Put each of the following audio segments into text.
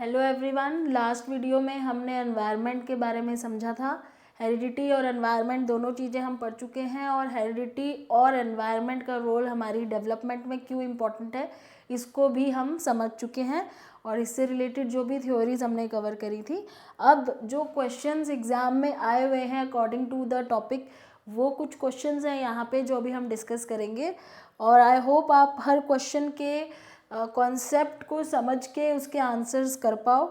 Hello everyone. Last video में हमने environment के बारे में समझा था। हेरिडिटी और एनवायरनमेंट दोनों चीज़ें हम पढ़ चुके हैं और हेरिडिटी और एनवायरनमेंट का रोल हमारी डेवलपमेंट में क्यों इम्पोर्टेंट है इसको भी हम समझ चुके हैं और इससे रिलेटेड जो भी थ्योरीज हमने कवर करी थी। अब जो क्वेश्चंस एग्ज़ाम में आए हुए हैं अकॉर्डिंग टू द टॉपिक, वो कुछ क्वेश्चंस हैं यहाँ पे जो अभी हम डिस्कस करेंगे और आई होप आप हर क्वेश्चन के कॉन्सेप्ट को समझ के उसके आंसर्स कर पाओ,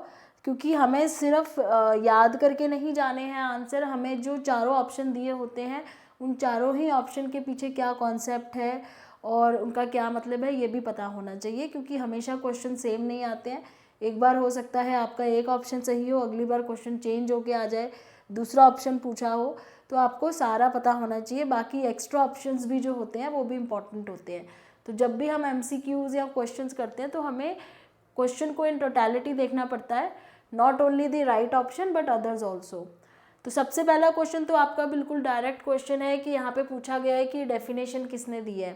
क्योंकि हमें सिर्फ याद करके नहीं जाने हैं आंसर। हमें जो चारों ऑप्शन दिए होते हैं उन चारों ही ऑप्शन के पीछे क्या कॉन्सेप्ट है और उनका क्या मतलब है ये भी पता होना चाहिए, क्योंकि हमेशा क्वेश्चन सेम नहीं आते हैं। एक बार हो सकता है आपका एक ऑप्शन सही हो, अगली बार क्वेश्चन चेंज होके आ जाए, दूसरा ऑप्शन पूछा हो, तो आपको सारा पता होना चाहिए। बाकी एक्स्ट्रा ऑप्शंस भी जो होते हैं वो भी इम्पॉर्टेंट होते हैं। तो जब भी हम MCQs या क्वेश्चंस करते हैं तो हमें क्वेश्चन को इन टोटलिटी देखना पड़ता है, not only the right option but others also. तो सबसे पहला क्वेश्चन तो आपका बिल्कुल डायरेक्ट क्वेश्चन है कि यहाँ पे पूछा गया है कि डेफिनेशन किसने दी है।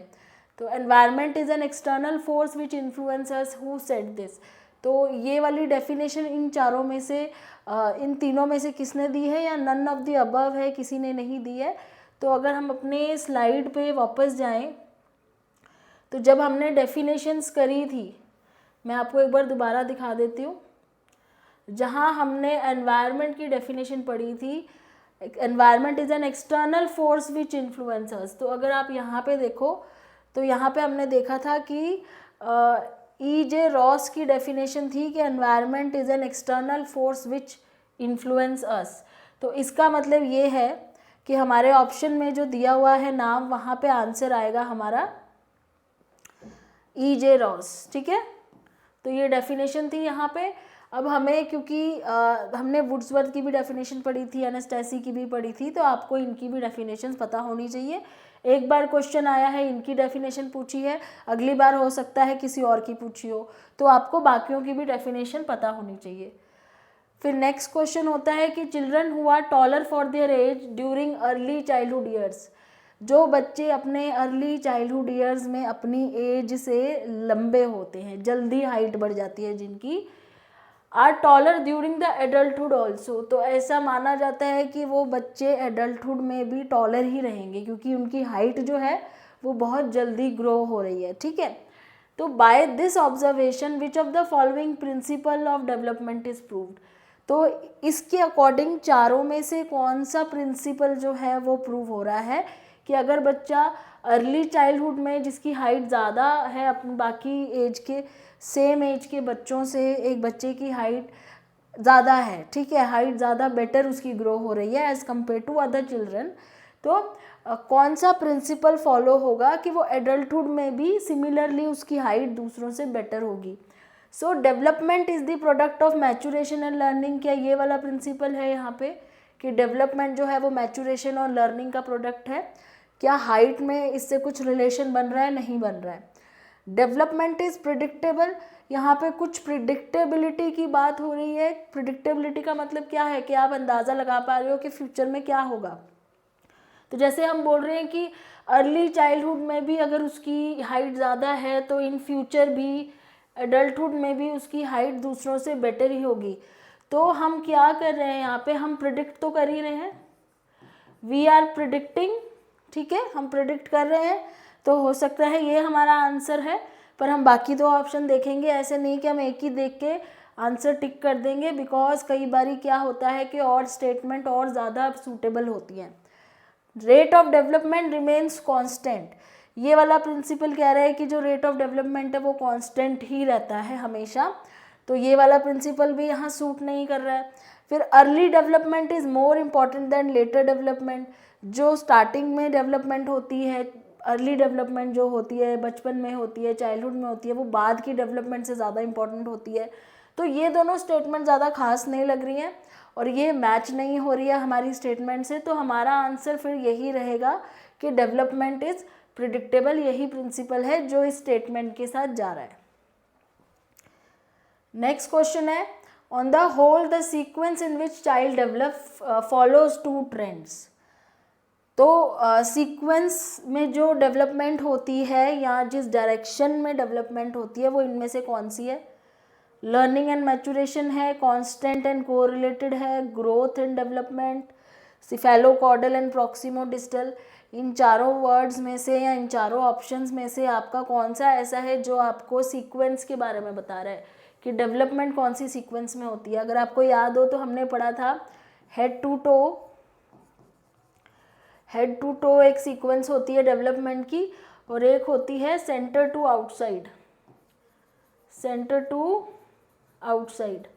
तो environment is an external force which influences, who said this. तो ये वाली डेफिनेशन इन चारों में से इन तीनों में से किसने दी है, या नन ऑफ द अबव है, किसी ने नहीं दी है। तो अगर हम अपने स्लाइड पे वापस जाएं तो जब हमने डेफिनेशंस करी थी, मैं आपको एक बार दोबारा दिखा देती हूँ। जहाँ हमने एनवायरनमेंट की डेफिनेशन पढ़ी थी, environment is an external force which influencers. तो अगर आप यहाँ पे देखो तो यहाँ पे हमने देखा था कि E.J. रॉस की डेफिनेशन थी कि environment is an external force which influence अस। तो इसका मतलब ये है कि हमारे ऑप्शन में जो दिया हुआ है नाम, वहाँ पे आंसर आएगा हमारा E.J. रॉस। ठीक है, तो ये डेफिनेशन थी यहाँ पे। अब हमें क्योंकि हमने वुड्सवर्थ की भी डेफिनेशन पढ़ी थी, एनास्टेसी की भी पढ़ी थी, तो आपको इनकी भी डेफिनेशन पता होनी चाहिए। एक बार क्वेश्चन आया है, इनकी डेफिनेशन पूछी है, अगली बार हो सकता है किसी और की पूछी हो, तो आपको बाकियों की भी डेफिनेशन पता होनी चाहिए। फिर नेक्स्ट क्वेश्चन होता है कि children who are taller for their age during early childhood years. जो बच्चे अपने अर्ली चाइल्डहुड ईयर्स में अपनी एज से लंबे होते हैं, जल्दी हाइट बढ़ जाती है जिनकी, are taller during the adulthood also. तो ऐसा माना जाता है कि वो बच्चे एडल्टहुड में भी टॉलर ही रहेंगे, क्योंकि उनकी हाइट जो है वो बहुत जल्दी ग्रो हो रही है। ठीक है, तो by this observation which of the following principle of development is proved. तो इसके अकॉर्डिंग चारों में से कौन सा प्रिंसिपल जो है वो प्रूव हो रहा है कि अगर बच्चा अर्ली चाइल्डहुड में जिसकी हाइट ज़्यादा है अपनी बाकी एज के, सेम एज के बच्चों से एक बच्चे की हाइट ज़्यादा है, ठीक है, हाइट ज़्यादा बेटर उसकी ग्रो हो रही है as compare to other children, तो कौन सा प्रिंसिपल फॉलो होगा कि वो एडल्टहुड में भी सिमिलरली उसकी हाइट दूसरों से बेटर होगी। सो development is the product of maturation and learning. क्या ये वाला प्रिंसिपल है यहाँ पे कि डेवलपमेंट जो है वो मैचुरेशन और लर्निंग का प्रोडक्ट है? क्या हाइट में इससे कुछ रिलेशन बन रहा है? नहीं बन रहा है। डेवलपमेंट इज़ प्रिडिक्टेबल, यहाँ पे कुछ प्रिडिक्टेबिलिटी की बात हो रही है। प्रिडिक्टेबिलिटी का मतलब क्या है कि आप अंदाज़ा लगा पा रहे हो कि फ्यूचर में क्या होगा। तो जैसे हम बोल रहे हैं कि अर्ली चाइल्डहुड में भी अगर उसकी हाइट ज़्यादा है तो इन फ्यूचर भी एडल्टहुड में भी उसकी हाइट दूसरों से बेटर ही होगी। तो हम क्या कर रहे हैं यहाँ पे, हम प्रिडिक्ट तो कर ही रहे हैं, वी आर प्रिडिक्टिंग। ठीक है, हम प्रिडिक्ट कर रहे हैं, तो हो सकता है ये हमारा आंसर है, पर हम बाकी दो ऑप्शन देखेंगे। ऐसे नहीं कि हम एक ही देख के आंसर टिक कर देंगे, बिकॉज कई बारी क्या होता है कि और स्टेटमेंट और ज़्यादा सूटेबल होती हैं। Rate of development remains constant, ये वाला प्रिंसिपल कह रहा है कि जो रेट ऑफ डेवलपमेंट है वो कांस्टेंट ही रहता है हमेशा, तो ये वाला प्रिंसिपल भी यहाँ सूट नहीं कर रहा है। फिर early development is more important than later development. जो स्टार्टिंग में डेवलपमेंट होती है, अर्ली डेवलपमेंट जो होती है बचपन में होती है, चाइल्डहुड में होती है, वो बाद की डेवलपमेंट से ज़्यादा इंपॉर्टेंट होती है। तो ये दोनों स्टेटमेंट ज़्यादा खास नहीं लग रही हैं और ये मैच नहीं हो रही है हमारी स्टेटमेंट से, तो हमारा आंसर फिर यही रहेगा कि डेवलपमेंट इज़ प्रिडिक्टेबल। यही प्रिंसिपल है जो इस स्टेटमेंट के साथ जा रहा है। नेक्स्ट क्वेश्चन है, on the whole the sequence in which child develop follows two trends. तो सीक्वेंस में जो डेवलपमेंट होती है या जिस डायरेक्शन में डेवलपमेंट होती है वो इनमें से कौन सी है? लर्निंग एंड मैचुरेशन है, कांस्टेंट एंड कोरिलेटेड है, ग्रोथ एंड डेवलपमेंट, सिफेलोकॉर्डल एंड प्रॉक्सिमोडिस्टल। इन चारों वर्ड्स में से या इन चारों ऑप्शंस में से आपका कौन सा ऐसा है जो आपको सीक्वेंस के बारे में बता रहा है कि डेवलपमेंट कौन सी सीक्वेंस में होती है? अगर आपको याद हो तो हमने पढ़ा था हेड टू टो एक सीक्वेंस होती है डेवलपमेंट की, और एक होती है सेंटर टू आउटसाइड।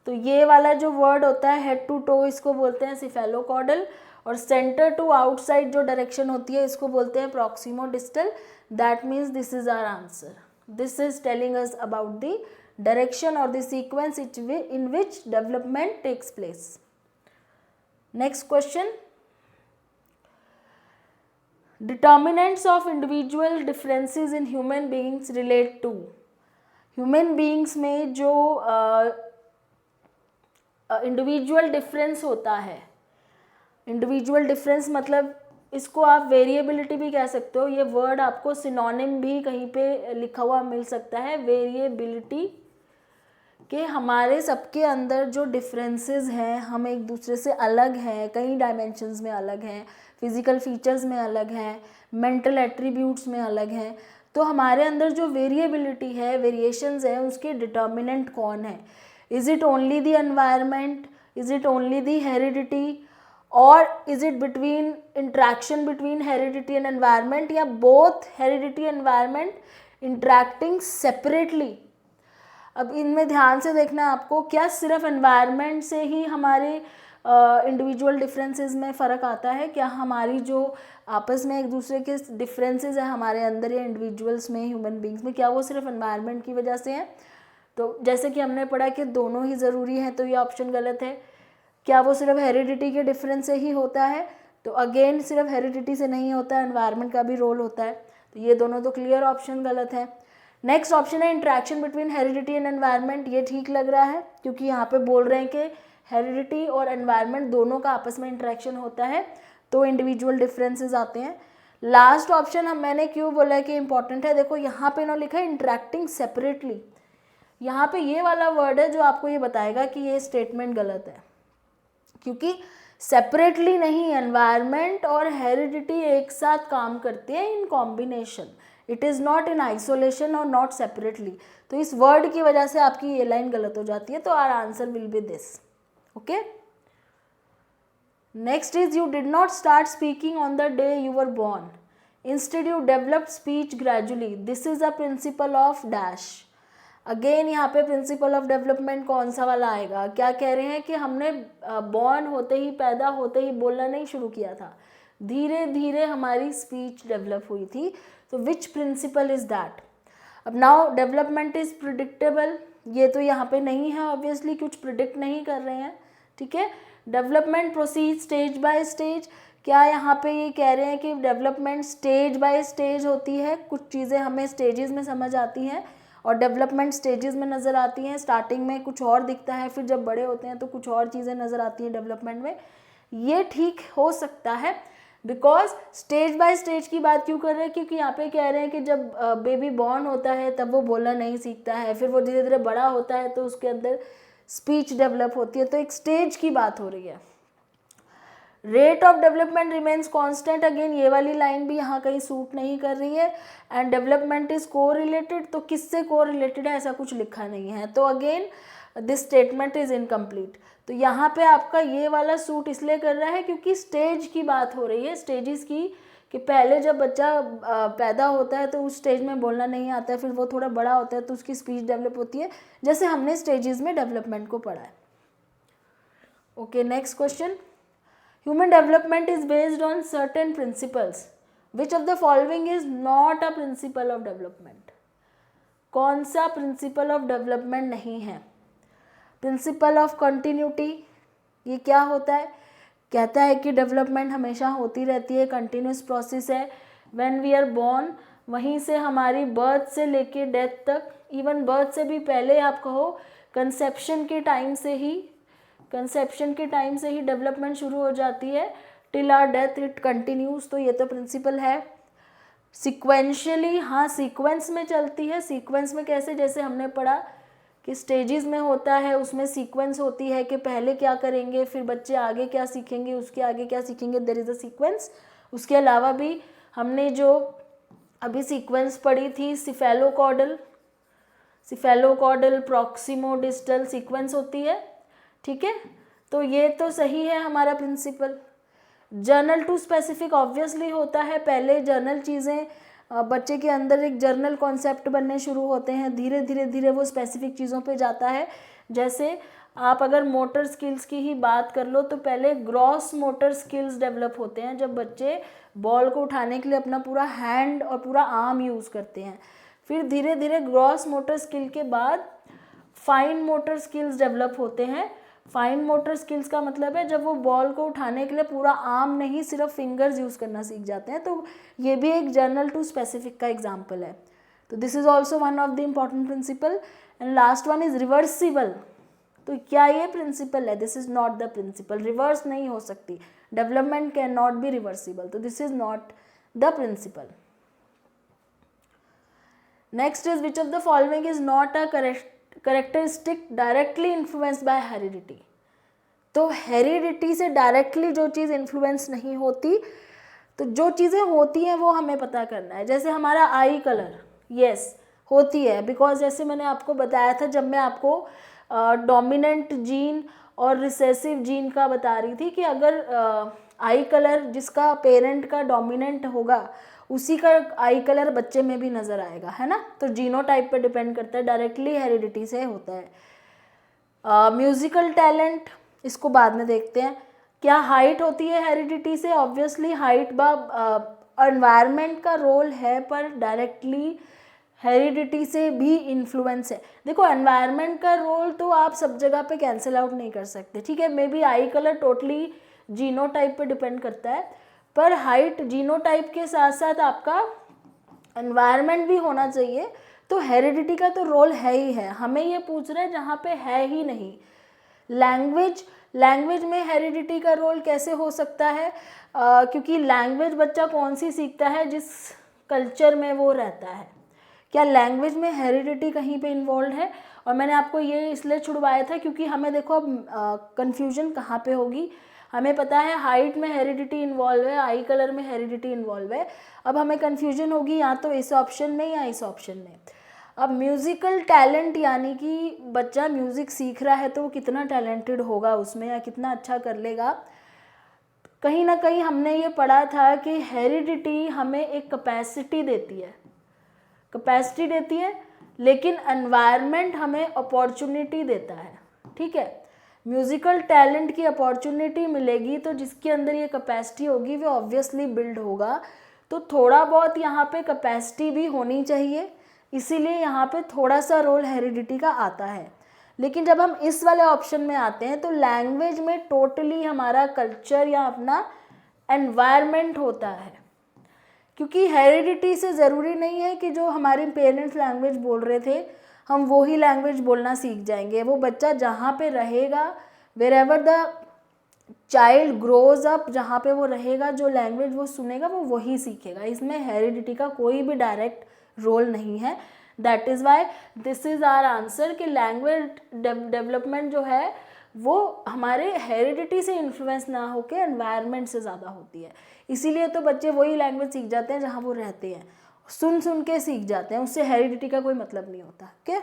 तो ये वाला जो वर्ड होता है हेड टू टो, इसको बोलते हैं सिफेलोकॉर्डल, और सेंटर टू आउटसाइड जो डायरेक्शन होती है इसको बोलते हैं proximodistal. That means this is our answer. This is telling us about the direction और the sequence in which development takes place. Next question, determinants of individual differences in human beings relate to. Human beings में जो individual difference होता है, individual difference मतलब इसको आप variability भी कह सकते हो, ये वर्ड आपको सिनोनिम भी कहीं पे लिखा हुआ मिल सकता है, वेरिएबिलिटी, कि हमारे सबके अंदर जो डिफरेंसेस हैं, हम एक दूसरे से अलग हैं, कई डायमेंशंस में अलग हैं, फिजिकल फीचर्स में अलग हैं, मेंटल एट्रीब्यूट्स में अलग हैं। तो हमारे अंदर जो वेरिएबिलिटी है, वेरिएशंस है, उसके डिटर्मिनेंट कौन है? Is it only the environment, is it only the heredity, और is it between interaction between heredity and environment, या both heredity environment interacting separately? अब इनमें ध्यान से देखना है आपको, क्या सिर्फ एनवायरनमेंट से ही हमारे इंडिविजुअल डिफरेंसेस में फ़र्क आता है? क्या हमारी जो आपस में एक दूसरे के डिफरेंसेस हैं हमारे अंदर या इंडिविजुअल्स में, ह्यूमन बींग्स में, क्या वो सिर्फ एनवायरनमेंट की वजह से हैं? तो जैसे कि हमने पढ़ा कि दोनों ही ज़रूरी हैं, तो ये ऑप्शन गलत है। क्या वो सिर्फ हेरिडिटी के डिफरेंस से ही होता है? तो अगेन सिर्फ हेरिडिटी से नहीं होता, एनवायरनमेंट का भी रोल होता है। तो ये दोनों तो क्लियर ऑप्शन गलत है। नेक्स्ट ऑप्शन है interaction between heredity and environment, ये ठीक लग रहा है क्योंकि यहाँ पे बोल रहे हैं कि हेरिडिटी और एनवायरनमेंट दोनों का आपस में इंट्रैक्शन होता है, तो इंडिविजुअल डिफरेंसेस आते हैं। लास्ट ऑप्शन मैंने क्यों बोला है कि इंपॉर्टेंट है, देखो यहाँ पे इन्होंने लिखा है इंट्रैक्टिंग सेपरेटली, यहाँ पे ये वाला वर्ड है जो आपको ये बताएगा कि ये स्टेटमेंट गलत है, क्योंकि सेपरेटली नहीं, एनवायरनमेंट और हेरिडिटी एक साथ काम करती है in combination, it is not in isolation और नॉट सेपरेटली। तो इस वर्ड की वजह से आपकी ये लाइन गलत हो जाती है, तो our answer will be this. Okay, next is you did not start speaking on the day you were born, instead you developed speech gradually, this is a principle of dash. Again यहाँ पे principal of development कौन सा वाला आएगा? क्या कह रहे हैं कि हमने बॉर्न होते ही, पैदा होते ही बोलना नहीं शुरू किया था, धीरे धीरे हमारी स्पीच डेवलप हुई थी। तो विच प्रिंसिपल इज दैट? अब नाउ डेवलपमेंट इज प्रिडिक्टेबल, ये तो यहाँ पे नहीं है, ऑब्वियसली कुछ प्रिडिक्ट नहीं कर रहे हैं, ठीक है। Development proceed stage by stage, क्या यहाँ पे ये कह रहे हैं कि डेवलपमेंट स्टेज बाय स्टेज होती है? कुछ चीज़ें हमें स्टेजेस में समझ आती हैं और डेवलपमेंट स्टेजेस में नज़र आती हैं, स्टार्टिंग में कुछ और दिखता है, फिर जब बड़े होते हैं तो कुछ और चीज़ें नज़र आती हैं डेवलपमेंट में। ये ठीक हो सकता है, बिकॉज स्टेज बाय स्टेज की बात क्यों कर रहे हैं? क्योंकि यहाँ पे कह रहे हैं कि जब बेबी बॉर्न होता है तब वो बोलना नहीं सीखता है, फिर वो धीरे धीरे बड़ा होता है तो उसके अंदर स्पीच डेवलप होती है, तो एक स्टेज की बात हो रही है। Rate of development remains constant, again ये वाली लाइन भी यहाँ कहीं सूट नहीं कर रही है। एंड डेवलपमेंट इज को रिलेटेड, तो किससे को रिलेटेड है ऐसा कुछ लिखा नहीं है, तो again this statement is incomplete. तो यहाँ पे आपका ये वाला सूट इसलिए कर रहा है क्योंकि स्टेज की बात हो रही है, स्टेजेस की, कि पहले जब बच्चा पैदा होता है तो उस स्टेज में बोलना नहीं आता है, फिर वो थोड़ा बड़ा होता है तो उसकी स्पीच डेवलप होती है, जैसे हमने स्टेजेस में डेवलपमेंट को पढ़ा है। Okay, next question, human development is based on certain principles, which of the following is not a principle of development? कौन सा principle of development नहीं है? principle of continuity, ये क्या होता है? कहता है कि डेवलपमेंट हमेशा होती रहती है, कंटिन्यूस प्रोसेस है। व्हेन वी आर बॉर्न, वहीं से हमारी बर्थ से लेके डेथ तक, इवन बर्थ से भी पहले आप कहो, कंसेप्शन के टाइम से ही डेवलपमेंट शुरू हो जाती है, till our death it continues. तो ये तो प्रिंसिपल है। सिक्वेंशियली, हाँ सीक्वेंस में चलती है। सीक्वेंस में कैसे? जैसे हमने पढ़ा कि स्टेजेस में होता है, उसमें सीक्वेंस होती है कि पहले क्या करेंगे, फिर बच्चे आगे क्या सीखेंगे, उसके आगे क्या सीखेंगे, देयर इज़ अ सीक्वेंस। उसके अलावा भी हमने जो अभी सीक्वेंस पढ़ी थी सिफेलोकॉर्डल प्रॉक्सिमोडिस्टल सीक्वेंस होती है, ठीक है। तो ये तो सही है हमारा principle. General to specific obviously होता है, पहले जर्नल चीज़ें बच्चे के अंदर एक जर्नल कॉन्सेप्ट बनने शुरू होते हैं, धीरे धीरे धीरे वो स्पेसिफिक चीज़ों पे जाता है। जैसे आप अगर मोटर स्किल्स की ही बात कर लो तो पहले ग्रॉस मोटर स्किल्स डेवलप होते हैं जब बच्चे बॉल को उठाने के लिए अपना पूरा हैंड और पूरा आर्म यूज़ करते हैं। फिर धीरे धीरे ग्रॉस मोटर स्किल के बाद फाइन मोटर स्किल्स डेवलप होते हैं। फाइन मोटर स्किल्स का मतलब है जब वो बॉल को उठाने के लिए पूरा आर्म नहीं सिर्फ फिंगर्स यूज़ करना सीख जाते हैं। तो ये भी एक जर्नल टू स्पेसिफिक का एग्जाम्पल है। तो this is also one of the important principle. And last one is reversible. तो क्या ये प्रिंसिपल है? This is not the principle. Reverse नहीं हो सकती, development can not be reversible, तो this is not the principle. Next is which of the following is not a characteristic directly influenced by heredity. तो heredity से directly जो चीज़ influence नहीं होती, तो जो चीज़ें होती हैं वो हमें पता करना है। जैसे हमारा आई कलर, यस होती है, बिकॉज जैसे मैंने आपको बताया था जब मैं आपको डोमिनेंट जीन और रिसेसिव जीन का बता रही थी कि अगर आई कलर जिसका पेरेंट का डोमिनेंट होगा उसी का आई कलर बच्चे में भी नज़र आएगा, है ना। तो जीनोटाइप पे डिपेंड करता है, डायरेक्टली हेरिडिटी से होता है। म्यूजिकल टैलेंट, इसको बाद में देखते हैं। क्या हाइट होती है हेरिडिटी से? ऑब्वियसली हाइट एनवायरनमेंट का रोल है, पर डायरेक्टली हेरिडिटी से भी इन्फ्लुएंस है। देखो एनवायरनमेंट का रोल तो आप सब जगह पे कैंसिल आउट नहीं कर सकते, ठीक है। Maybe eye colour totally genotype पे डिपेंड करता है, पर हाइट जीनोटाइप के साथ साथ आपका एनवायरनमेंट भी होना चाहिए। तो हेरिडिटी का तो रोल है ही है। हमें ये पूछ रहे हैं जहाँ पे है ही नहीं। लैंग्वेज में हेरिडिटी का रोल कैसे हो सकता है? क्योंकि लैंग्वेज बच्चा कौन सी सीखता है? जिस कल्चर में वो रहता है। क्या लैंग्वेज में हेरिडिटी कहीं पे इन्वॉल्व है? और मैंने आपको ये इसलिए छुड़वाया था क्योंकि हमें देखो अब कन्फ्यूजन कहाँ पे होगी। हमें पता है हाइट में हेरिडिटी इन्वॉल्व है, आई कलर में हेरिडिटी इन्वॉल्व है। अब हमें कन्फ्यूजन होगी या तो इस ऑप्शन में या इस ऑप्शन में। अब म्यूज़िकल टैलेंट यानी कि बच्चा म्यूज़िक सीख रहा है तो वो कितना टैलेंटेड होगा उसमें, या कितना अच्छा कर लेगा। कहीं ना कहीं हमने ये पढ़ा था कि हेरिडिटी हमें एक कैपेसिटी देती है, लेकिन एनवायरनमेंट हमें अपॉर्चुनिटी देता है, ठीक है। म्यूज़िकल टैलेंट की अपॉर्चुनिटी मिलेगी तो जिसके अंदर ये कैपेसिटी होगी वो ऑब्वियसली बिल्ड होगा। तो थोड़ा बहुत यहाँ पे कैपेसिटी भी होनी चाहिए, इसीलिए यहाँ पे थोड़ा सा रोल हेरिडिटी का आता है। लेकिन जब हम इस वाले ऑप्शन में आते हैं तो लैंग्वेज में टोटली हमारा कल्चर या अपना एनवायरनमेंट होता है, क्योंकि हेरिडिटी से ज़रूरी नहीं है कि जो हमारे पेरेंट्स लैंग्वेज बोल रहे थे हम वो ही लैंग्वेज बोलना सीख जाएंगे। वो बच्चा जहाँ पे रहेगा, wherever the child grows up, जहाँ पे वो रहेगा जो लैंग्वेज वो सुनेगा वो वही सीखेगा। इसमें हेरिडिटी का कोई भी डायरेक्ट रोल नहीं है। That is why this is our answer कि लैंग्वेज डेवलपमेंट जो है वो हमारे हेरिडिटी से इन्फ्लुएंस ना होकर एनवायरनमेंट से ज़्यादा होती है। इसीलिए तो बच्चे वही लैंग्वेज सीख जाते हैं जहाँ वो रहते हैं, सुन सुन के सीख जाते हैं, उससे हेरिडिटी का कोई मतलब नहीं होता। Okay,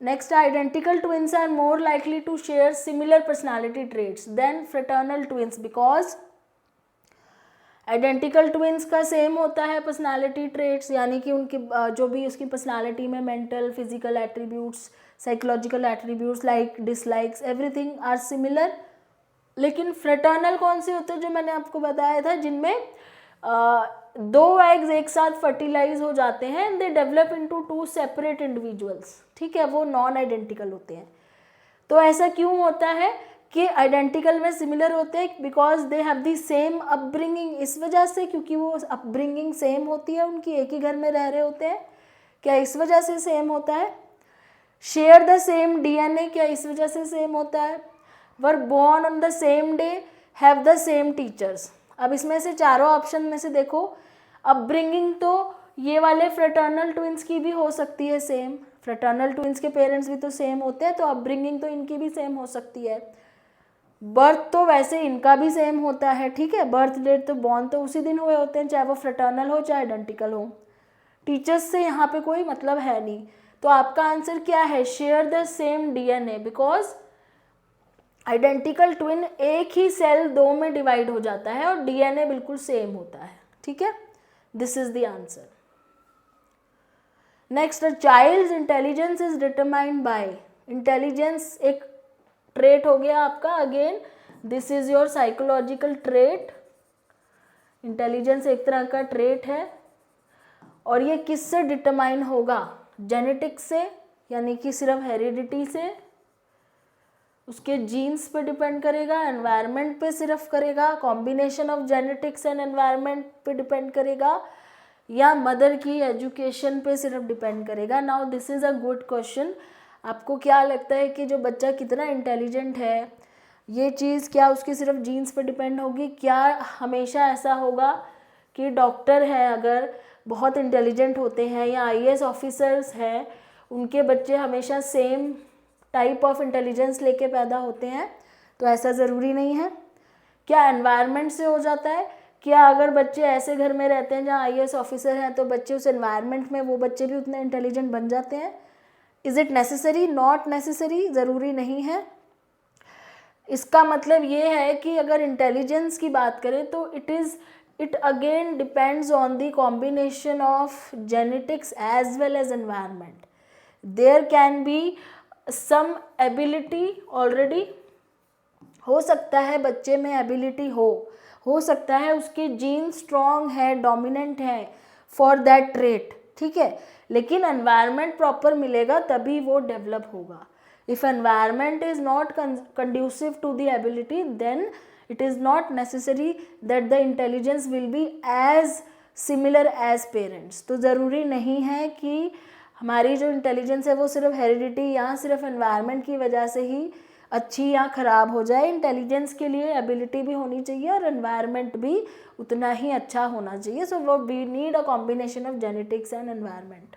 next, identical twins are more likely to share similar personality traits than fraternal twins because identical twins का सेम होता है पर्सनालिटी ट्रेट्स, यानी कि उनकी जो भी उसकी पर्सनालिटी में mental physical attributes psychological attributes like dislikes everything are similar. लेकिन फ्रेटर्नल कौन से होते हैं? जो मैंने आपको बताया था जिनमें दो एग्स एक साथ फर्टिलाइज हो जाते हैं and they develop into two separate individuals, ठीक है, वो नॉन आइडेंटिकल होते हैं। तो ऐसा क्यों होता है कि आइडेंटिकल में सिमिलर होते हैं? Because they have the same upbringing, इस वजह से क्योंकि वो अपब्रिंगिंग सेम होती है उनकी, एक ही घर में रह रहे होते हैं, क्या इस वजह से सेम होता है? शेयर द सेम डीएनए, क्या इस वजह से सेम होता है? Were born on the same day, have the same teachers. अब इसमें से चारों ऑप्शन में से देखो, अपब्रिंगिंग तो ये वाले फ्रेटर्नल ट्विंस की भी हो सकती है सेम, फ्रेटर्नल ट्विंस के पेरेंट्स भी तो सेम होते हैं, तो अपब्रिंगिंग तो इनकी भी सेम हो सकती है। बर्थ तो वैसे इनका भी सेम होता है, ठीक है, बर्थ डेट तो बॉर्न तो उसी दिन हुए होते हैं, चाहे वो फ्रेटर्नल हो चाहे आइडेंटिकल हो। टीचर्स से यहाँ पे कोई मतलब है नहीं। तो आपका आंसर क्या है, share the same DNA, because identical twin एक ही सेल दो में डिवाइड हो जाता है और डीएनए बिल्कुल सेम होता है, ठीक है, this is the answer. Next, child's intelligence is determined by, intelligence एक ट्रेट हो गया आपका, again this is your psychological trait, intelligence एक तरह का ट्रेट है, और ये किससे डिटरमाइन होगा, जेनेटिक्स से, यानी कि सिर्फ हेरिडिटी से, उसके जीन्स पे डिपेंड करेगा, एनवायरनमेंट पे सिर्फ करेगा, combination of genetics and environment पे डिपेंड करेगा, या मदर की एजुकेशन पे सिर्फ डिपेंड करेगा। Now this is a good question. आपको क्या लगता है कि जो बच्चा कितना इंटेलिजेंट है, ये चीज़ क्या उसकी सिर्फ जीन्स पे डिपेंड होगी? क्या हमेशा ऐसा होगा कि डॉक्टर है अगर बहुत इंटेलिजेंट होते हैं या आईएएस ऑफिसर्स हैं, उनके बच्चे हमेशा सेम टाइप ऑफ इंटेलिजेंस लेके पैदा होते हैं? तो ऐसा ज़रूरी नहीं है। क्या एनवायरनमेंट से हो जाता है? क्या अगर बच्चे ऐसे घर में रहते हैं जहाँ आईएएस ऑफिसर हैं तो बच्चे उस एनवायरनमेंट में वो बच्चे भी उतने इंटेलिजेंट बन जाते हैं? Is it necessary? Not necessary, ज़रूरी नहीं है। इसका मतलब ये है कि अगर इंटेलिजेंस की बात करें तो it again depends on the combination of genetics as well as environment. There can be some ability already, हो सकता है बच्चे में एबिलिटी हो सकता है उसके जीन स्ट्रॉन्ग है, डोमिनेंट है फॉर दैट ट्रेट, ठीक है, लेकिन एनवायरनमेंट प्रॉपर मिलेगा तभी वो डेवलप होगा। If environment is not conducive to the ability, then it is not necessary that the intelligence will be as similar as parents. तो ज़रूरी नहीं है कि हमारी जो इंटेलिजेंस है वो सिर्फ हेरिडिटी या सिर्फ एनवायरनमेंट की वजह से ही अच्छी या ख़राब हो जाए। इंटेलिजेंस के लिए एबिलिटी भी होनी चाहिए और एनवायरनमेंट भी उतना ही अच्छा होना चाहिए। सो वो we need a combination of genetics and environment.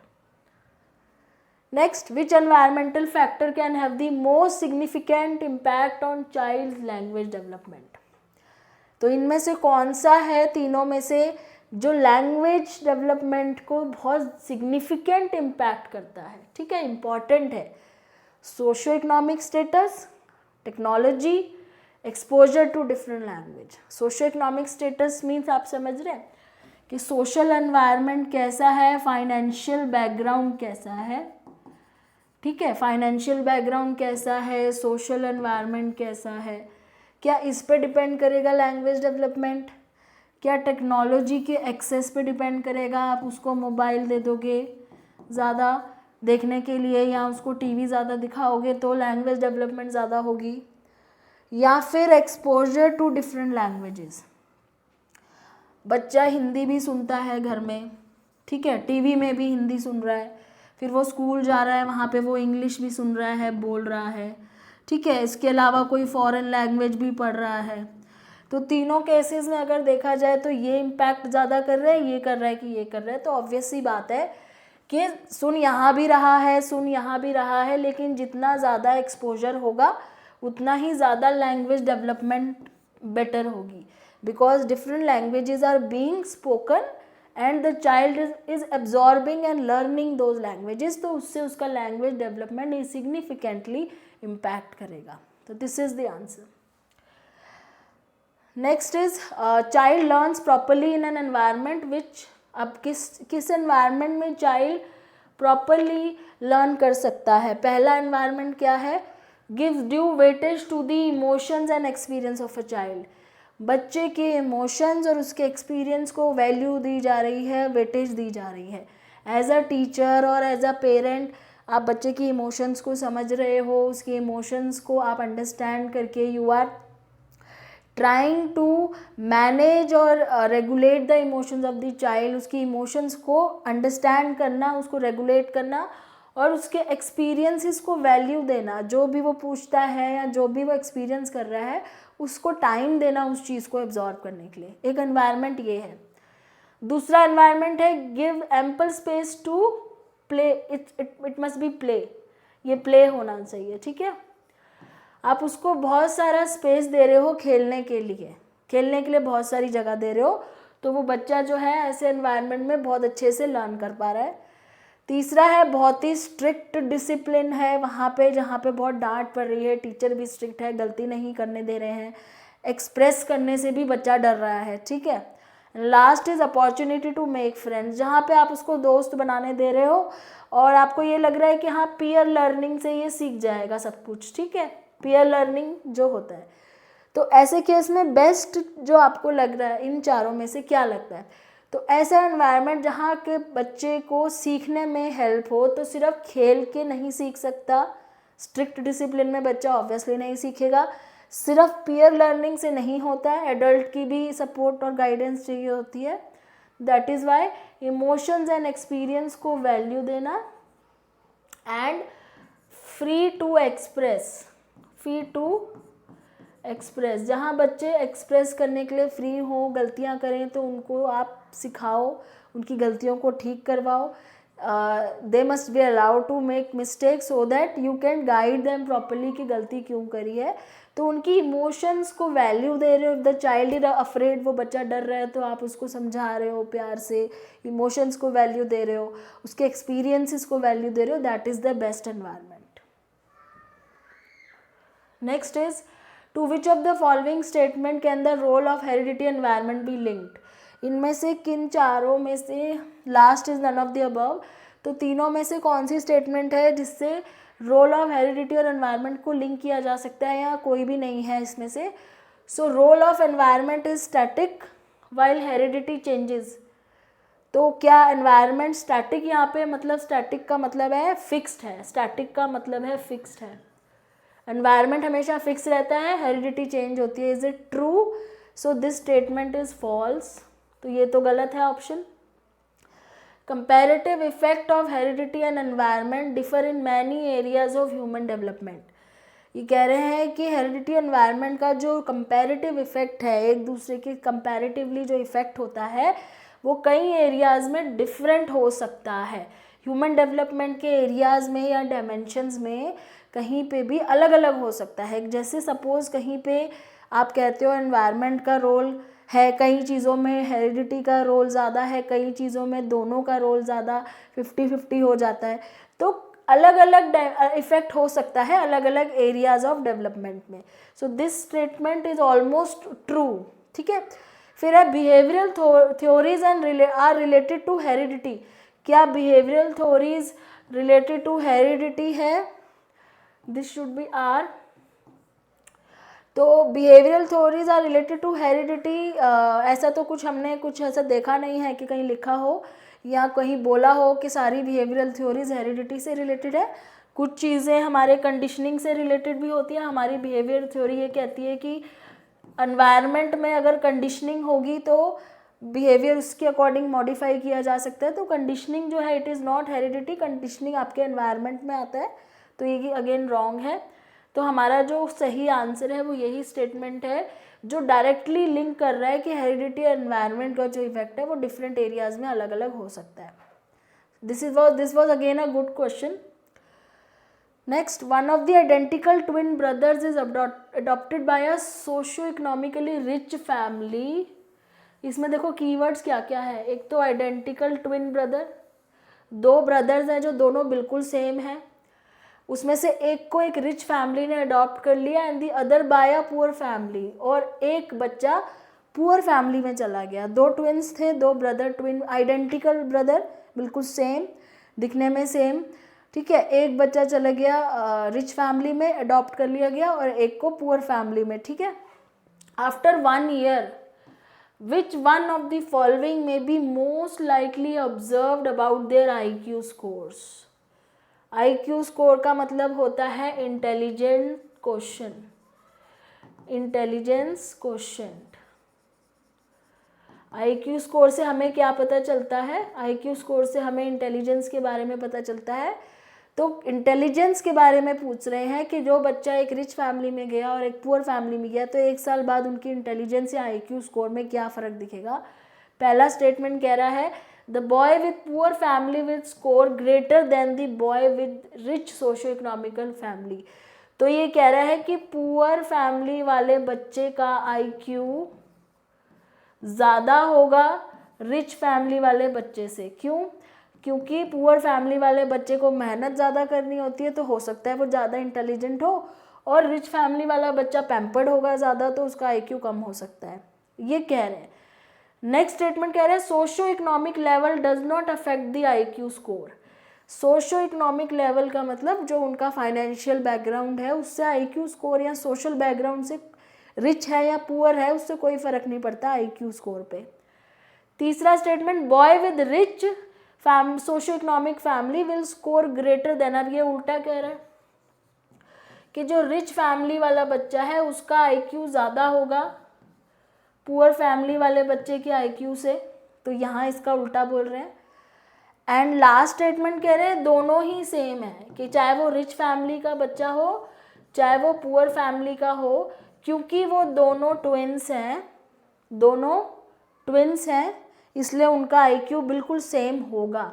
Next, which environmental factor can have the most significant impact on child language development? तो इनमें से कौन सा है तीनों में से जो लैंग्वेज डेवलपमेंट को बहुत सिग्निफिकेंट इम्पैक्ट करता है, ठीक है, इम्पॉर्टेंट है? Socio economic status, technology, exposure to different language. Socio economic status means आप समझ रहे हैं कि सोशल एनवायरनमेंट कैसा है, फाइनेंशियल बैकग्राउंड कैसा है, ठीक है, फाइनेंशियल बैकग्राउंड कैसा है, सोशल एनवायरनमेंट कैसा है, क्या इस पे डिपेंड करेगा लैंग्वेज डेवलपमेंट? क्या टेक्नोलॉजी के एक्सेस पे डिपेंड करेगा? आप उसको मोबाइल दे दोगे ज़्यादा देखने के लिए या उसको टीवी ज़्यादा दिखाओगे तो लैंग्वेज डेवलपमेंट ज़्यादा होगी? या फिर एक्सपोजर टू डिफरेंट लैंग्वेजेस, बच्चा हिंदी भी सुनता है घर में, ठीक है, टीवी में भी हिंदी सुन रहा है, फिर वो स्कूल जा रहा है वहाँ पे वो इंग्लिश भी सुन रहा है, बोल रहा है, ठीक है, इसके अलावा कोई फॉरेन लैंग्वेज भी पढ़ रहा है। तो तीनों केसेस में अगर देखा जाए तो ये इम्पैक्ट ज़्यादा कर रहा है, ये कर रहा है कि ये कर रहा है, तो ऑब्वियस सी बात है कि सुन यहाँ भी रहा है, सुन यहाँ भी रहा है, लेकिन जितना ज़्यादा एक्सपोजर होगा उतना ही ज़्यादा लैंग्वेज डेवलपमेंट बेटर होगी, because different languages are being spoken and the child is absorbing and learning those languages, तो उससे उसका लैंग्वेज डेवलपमेंट सिग्निफिकेंटली इम्पैक्ट करेगा। तो this is the answer. Next is child learns properly in an environment which, अब किस environment में child properly learn कर सकता है? पहला एनवायरनमेंट क्या है? Gives due weightage to the emotions and experience of a child, बच्चे के इमोशंस और उसके एक्सपीरियंस को वैल्यू दी जा रही है, वेटेज दी जा रही है। एज अ टीचर और एज अ पेरेंट आप बच्चे की इमोशंस को समझ रहे हो, उसके इमोशंस को आप अंडरस्टैंड करके you are trying to manage और regulate the emotions of the child, उसकी इमोशंस को अंडरस्टैंड करना, उसको रेगुलेट करना और उसके एक्सपीरियंसेस को वैल्यू देना, जो भी वो पूछता है या जो भी वो एक्सपीरियंस कर रहा है उसको टाइम देना उस चीज़ को एब्जॉर्ब करने के लिए। एक एनवायरनमेंट ये है। दूसरा एनवायरनमेंट है give ample space to play, it must be play, ये प्ले होना चाहिए, ठीक है। आप उसको बहुत सारा स्पेस दे रहे हो खेलने के लिए बहुत सारी जगह दे रहे हो, तो वो बच्चा जो है ऐसे एनवायरनमेंट में बहुत अच्छे से लर्न कर पा रहा है। तीसरा है बहुत ही स्ट्रिक्ट डिसिप्लिन है वहाँ पे, जहाँ पे बहुत डांट पड़ रही है, टीचर भी स्ट्रिक्ट है, गलती नहीं करने दे रहे हैं, एक्सप्रेस करने से भी बच्चा डर रहा है, ठीक है। Last is opportunity to make friends, जहाँ पे आप उसको दोस्त बनाने दे रहे हो और आपको ये लग रहा है कि हाँ पीयर लर्निंग से ये सीख जाएगा सब कुछ, ठीक है, पीयर लर्निंग जो होता है। तो ऐसे केस में बेस्ट जो आपको लग रहा है इन चारों में से क्या लगता है? तो ऐसा एनवायरनमेंट जहाँ के बच्चे को सीखने में हेल्प हो, तो सिर्फ खेल के नहीं सीख सकता, स्ट्रिक्ट डिसिप्लिन में बच्चा ऑब्वियसली नहीं सीखेगा, सिर्फ पीयर लर्निंग से नहीं होता है, एडल्ट की भी सपोर्ट और गाइडेंस चाहिए होती है। That is Y emotions and experience को वैल्यू देना एंड फ्री टू एक्सप्रेस, जहाँ बच्चे एक्सप्रेस करने के लिए फ्री हो, गलतियाँ करें तो उनको आप सिखाओ, उनकी गलतियों को ठीक करवाओ। They must be allowed to make mistake so that you can guide them properly कि गलती क्यों करी है। तो उनकी इमोशंस को वैल्यू दे रहे हो। द चाइल्ड इज अफ्रेड, वो बच्चा डर रहा है तो आप उसको समझा रहे हो प्यार से, इमोशंस को वैल्यू दे रहे हो, उसके एक्सपीरियंसेस को वैल्यू दे रहे हो, that is the best environment. Next is two which of the following statement can the role of heredity environment be linked, इनमें से किन चारों में से, last is none of the above, तो तीनों में से कौन सी स्टेटमेंट है जिससे रोल ऑफ हेरिडिटी और एनवायरनमेंट को लिंक किया जा सकता है, या कोई भी नहीं है इसमें से। So role of environment is static while heredity changes, तो क्या एनवायरनमेंट स्टैटिक, यहाँ पे मतलब स्टैटिक का मतलब है फिक्स्ड है, स्टैटिक का मतलब है फिक्स्ड है, एनवायरनमेंट हमेशा फिक्स रहता है, हेरिडिटी चेंज होती है, is it true? So this statement is false, तो ये तो गलत है option. Comparative effect of heredity and environment differ in many areas of human development, ये कह रहे हैं कि हेरिडिटी एनवायरनमेंट का जो कंपैरेटिव इफेक्ट है, एक दूसरे के कंपैरेटिवली जो इफेक्ट होता है वो कई एरियाज में डिफरेंट हो सकता है, ह्यूमन डेवलपमेंट के एरियाज में या डायमेंशंस में कहीं पे भी अलग अलग हो सकता है। जैसे सपोज कहीं पे आप कहते हो एनवायरनमेंट का रोल है, कई चीज़ों में हेरिडिटी का रोल ज़्यादा है, कई चीज़ों में दोनों का रोल ज़्यादा 50-50 हो जाता है, तो अलग अलग इफेक्ट हो सकता है अलग अलग एरियाज ऑफ डेवलपमेंट में। So this statement is almost true, ठीक है। फिर है behavioural theories and are related to heredity, क्या behavioural theories related to heredity है? This should be are. तो behavioural theories are related to heredity, ऐसा तो कुछ हमने कुछ ऐसा देखा नहीं है कि कहीं लिखा हो या कहीं बोला हो कि सारी बिहेवियरल थ्योरीज हेरिडिटी से रिलेटेड है। कुछ चीज़ें हमारे कंडीशनिंग से रिलेटेड भी होती है। हमारी बिहेवियर थ्योरी ये कहती है कि एनवायरनमेंट में अगर कंडीशनिंग होगी तो बिहेवियर उसके अकॉर्डिंग मॉडिफाई किया जा सकता है। तो कंडीशनिंग जो है it is not heredity, conditioning आपके एनवायरनमेंट में आता है, तो ये अगेन रॉन्ग है। तो हमारा जो सही आंसर है वो यही स्टेटमेंट है जो डायरेक्टली लिंक कर रहा है कि हेरिडिटी एनवायरनमेंट का जो इफेक्ट है वो डिफरेंट एरियाज में अलग अलग हो सकता है। This was again a good question. Next, one of the identical twin brothers is adopted by a socio economically rich family. इसमें देखो कीवर्ड्स क्या क्या है। एक तो आइडेंटिकल ट्विन ब्रदर, दो ब्रदर्स हैं जो दोनों बिल्कुल सेम हैं, उसमें से एक को एक रिच फैमिली ने अडॉप्ट कर लिया and the other by a poor family, और एक बच्चा पुअर फैमिली में चला गया। दो ट्विन्स थे, दो ब्रदर, ट्विन आइडेंटिकल ब्रदर, बिल्कुल सेम, दिखने में सेम, ठीक है। एक बच्चा चला गया रिच फैमिली में, अडॉप्ट कर लिया गया, और एक को पुअर फैमिली में, ठीक है। After 1 year which one of the following may be most likely observed about their IQ scores? IQ score का मतलब होता है intelligent question, intelligence question. IQ score से हमें क्या पता चलता है? IQ स्कोर से हमें इंटेलिजेंस के बारे में पता चलता है। तो इंटेलिजेंस के बारे में पूछ रहे हैं कि जो बच्चा एक रिच फैमिली में गया और एक पुअर फैमिली में गया, तो 1 साल बाद उनकी इंटेलिजेंस या IQ स्कोर में क्या फ़र्क दिखेगा। पहला स्टेटमेंट कह रहा है the boy with poor family will score greater than the boy with rich socio economical family. तो ये कह रहा है कि पुअर फैमिली वाले बच्चे का आईक्यू ज़्यादा होगा रिच फैमिली वाले बच्चे से। क्यों? क्योंकि पुअर फैमिली वाले बच्चे को मेहनत ज़्यादा करनी होती है, तो हो सकता है वो ज़्यादा इंटेलिजेंट हो, और रिच फैमिली वाला बच्चा पैम्पर्ड होगा ज़्यादा, तो उसका आईक्यू कम हो सकता है, ये कह रहे हैं। नेक्स्ट स्टेटमेंट कह रहे हैं socio economic level does not affect the IQ score. Socio economic level का मतलब जो उनका फाइनेंशियल बैकग्राउंड है उससे आईक्यू स्कोर, या सोशल बैकग्राउंड से रिच है या पुअर है उससे कोई फर्क नहीं पड़ता आईक्यू स्कोर पे। तीसरा statement boy with rich socio economic family will score greater than, अब ये उल्टा कह रहा है कि जो रिच फैमिली वाला बच्चा है उसका आईक्यू ज़्यादा होगा पुअर फैमिली वाले बच्चे के आईक्यू से, तो यहाँ इसका उल्टा बोल रहे हैं। एंड लास्ट स्टेटमेंट कह रहे हैं दोनों ही सेम है, कि चाहे वो रिच फैमिली का बच्चा हो चाहे वो पुअर फैमिली का हो, क्योंकि वो दोनों ट्विन्स हैं, इसलिए उनका आईक्यू बिल्कुल सेम होगा।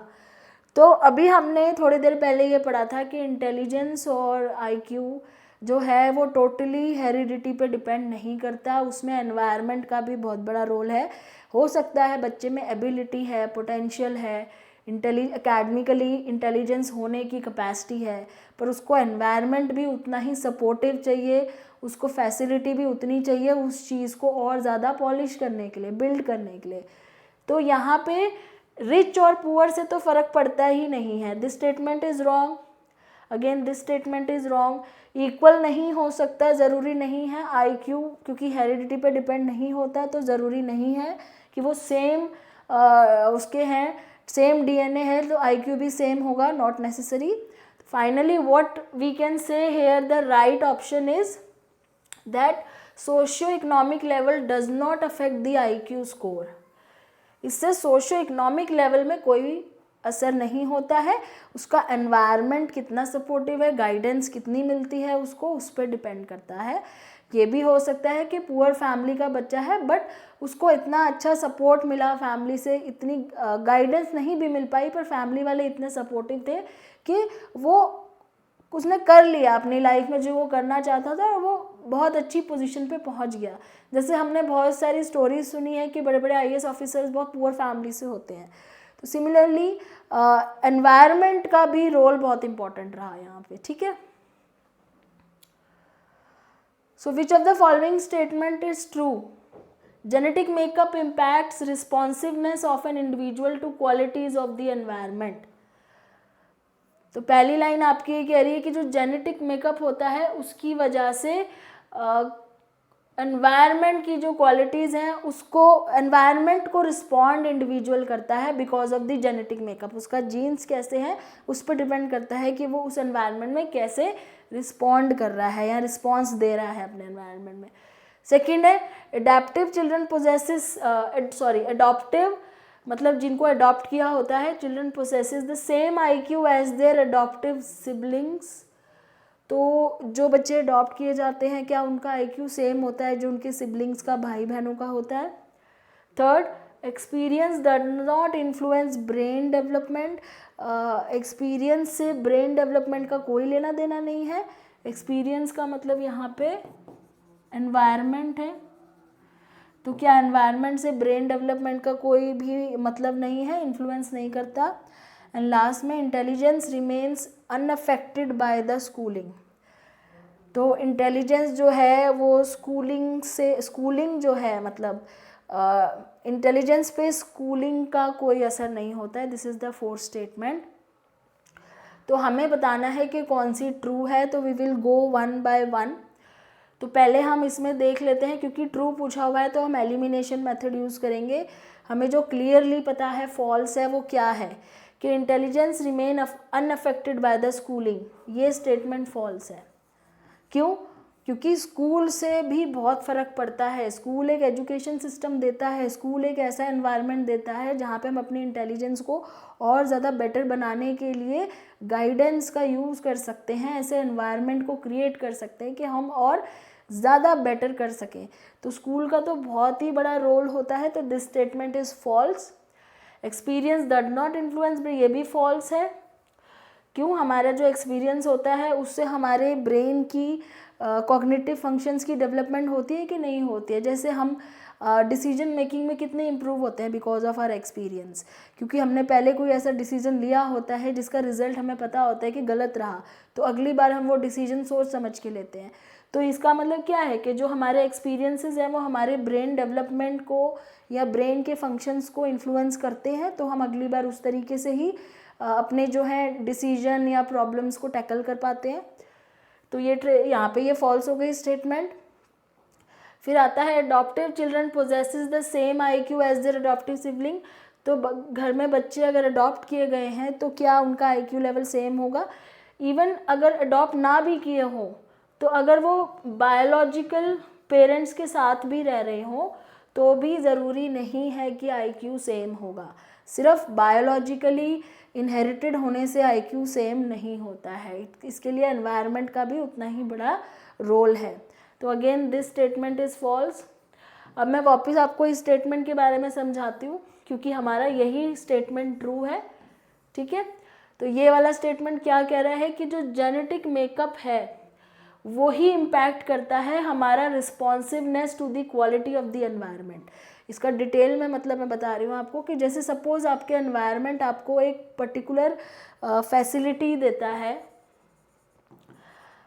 तो अभी हमने थोड़ी देर पहले ये पढ़ा था कि इंटेलिजेंस और आईक्यू जो है वो टोटली हेरिडिटी पे डिपेंड नहीं करता, उसमें एनवायरनमेंट का भी बहुत बड़ा रोल है। हो सकता है बच्चे में एबिलिटी है, पोटेंशियल है, एकेडमिकली इंटेलिजेंस होने की कैपेसिटी है, पर उसको एनवायरनमेंट भी उतना ही सपोर्टिव चाहिए, उसको फैसिलिटी भी उतनी चाहिए उस चीज़ को और ज़्यादा पॉलिश करने के लिए, बिल्ड करने के लिए। तो यहाँ पे रिच और पुअर से तो फ़र्क पड़ता ही नहीं है। This statement is wrong, again this statement is wrong. Equal नहीं हो सकता, ज़रूरी नहीं है आईक्यू, क्योंकि हेरिडिटी पे डिपेंड नहीं होता, तो ज़रूरी नहीं है कि वो सेम उसके हैं, सेम डीएनए है तो आईक्यू भी सेम होगा, not necessary. Finally what we can say here the right option is that socio economic level does not affect the IQ score. इससे सोशो इकोनॉमिक लेवल में कोई असर नहीं होता है, उसका एनवायरनमेंट कितना सपोर्टिव है, गाइडेंस कितनी मिलती है उसको, उस पर डिपेंड करता है। ये भी हो सकता है कि पुअर फैमिली का बच्चा है बट उसको इतना अच्छा सपोर्ट मिला फैमिली से, इतनी गाइडेंस नहीं भी मिल पाई, पर फैमिली वाले इतने सपोर्टिव थे कि वो उसने कर लिया अपनी लाइफ में जो वो करना चाहता था, और वो बहुत अच्छी पोजीशन पे पहुंच गया। जैसे हमने बहुत सारी स्टोरीज सुनी है कि बड़े बड़े आईएएस ऑफिसर्स बहुत पुअर फैमिली से होते हैं। तो सिमिलरली एनवायरनमेंट का भी रोल बहुत इंपॉर्टेंट रहा यहाँ पे, ठीक है। So which of the following statement is true? Genetic makeup impacts responsiveness of an individual to qualities of the environment. तो पहली लाइन आपकी ये कह रही है कि जो जेनेटिक मेकअप होता है उसकी वजह से एनवायरनमेंट की जो क्वालिटीज़ हैं उसको, एनवायरनमेंट को रिस्पॉन्ड इंडिविजुअल करता है because of the genetic makeup. उसका जीन्स कैसे हैं उस पर डिपेंड करता है कि वो उस एनवायरनमेंट में कैसे रिस्पॉन्ड कर रहा है या रिस्पॉन्स दे रहा है अपने एनवायरनमेंट में। सेकेंड है एडेप्टिव चिल्ड्रन पोजेसेस, एडॉप्टिव मतलब जिनको अडॉप्ट किया होता है, children possesses the same IQ as their adoptive siblings. तो जो बच्चे अडॉप्ट किए जाते हैं क्या उनका आईक्यू सेम होता है जो उनके सिबलिंग्स का, भाई बहनों का होता है? Third, experience does not influence brain development. Experience से ब्रेन डेवलपमेंट का कोई लेना देना नहीं है। एक्सपीरियंस का मतलब यहाँ पे एनवायरनमेंट है, तो क्या एनवायरनमेंट से ब्रेन डेवलपमेंट का कोई भी मतलब नहीं है, इन्फ्लुएंस नहीं करता। एंड लास्ट में intelligence remains unaffected by the schooling. तो इंटेलिजेंस जो है वो स्कूलिंग जो है मतलब इंटेलिजेंस पे स्कूलिंग का कोई असर नहीं होता है। This is the fourth statement. तो हमें बताना है कि कौन सी ट्रू है, तो we will go one by one. तो पहले हम इसमें देख लेते हैं, क्योंकि ट्रू पूछा हुआ है तो हम एलिमिनेशन मेथड यूज़ करेंगे। हमें जो क्लियरली पता है फॉल्स है वो क्या है कि intelligence remain unaffected by the schooling, ये स्टेटमेंट फॉल्स है। क्यों? क्योंकि स्कूल से भी बहुत फ़र्क पड़ता है। स्कूल एक एजुकेशन सिस्टम देता है, स्कूल एक ऐसा एनवायरनमेंट देता है जहाँ पे हम अपनी इंटेलिजेंस को और ज़्यादा बेटर बनाने के लिए गाइडेंस का यूज़ कर सकते हैं, ऐसे एनवायरनमेंट को क्रिएट कर सकते हैं कि हम और ज़्यादा बेटर कर सकें। तो स्कूल का तो बहुत ही बड़ा रोल होता है। तो this statement is false. Experience does not influence, ये भी फॉल्स है। क्यों? हमारा जो एक्सपीरियंस होता है उससे हमारे ब्रेन की कॉग्निटिव फंक्शंस की डेवलपमेंट होती है कि नहीं होती है। जैसे हम डिसीजन मेकिंग में कितने इम्प्रूव होते हैं बिकॉज ऑफ आवर एक्सपीरियंस, क्योंकि हमने पहले कोई ऐसा डिसीजन लिया होता है जिसका रिजल्ट हमें पता होता है कि गलत रहा, तो अगली बार हम वो डिसीजन सोच समझ के लेते हैं। तो इसका मतलब क्या है कि जो हमारे एक्सपीरियंसेस हैं वो हमारे ब्रेन डेवलपमेंट को या ब्रेन के फंक्शंस को इन्फ्लुएंस करते हैं, तो हम अगली बार उस तरीके से ही अपने जो है डिसीजन या प्रॉब्लम्स को टैकल कर पाते हैं। तो ये यहाँ पे ये फॉल्स हो गई स्टेटमेंट। फिर आता है adoptive children possesses the same IQ as their adoptive sibling. तो घर में बच्चे अगर अडॉप्ट किए गए हैं तो क्या उनका IQ लेवल सेम होगा? इवन अगर अडॉप्ट ना भी किए हों तो अगर वो बायोलॉजिकल पेरेंट्स के साथ भी रह रहे हों तो भी ज़रूरी नहीं है कि IQ सेम होगा। सिर्फ बायोलॉजिकली इनहेरिटेड होने से IQ सेम नहीं होता है, इसके लिए एनवायरनमेंट का भी उतना ही बड़ा रोल है। तो again this statement is false. अब मैं वापस आपको इस स्टेटमेंट के बारे में समझाती हूँ क्योंकि हमारा यही स्टेटमेंट ट्रू है, ठीक है। तो ये वाला स्टेटमेंट क्या कह रहा है कि जो जेनेटिक मेकअप है वो ही इम्पैक्ट करता है हमारा responsiveness to the quality of the environment. इसका डिटेल में मतलब मैं बता रही हूँ आपको कि जैसे सपोज़ आपके एनवायरनमेंट आपको एक पर्टिकुलर फैसिलिटी देता है,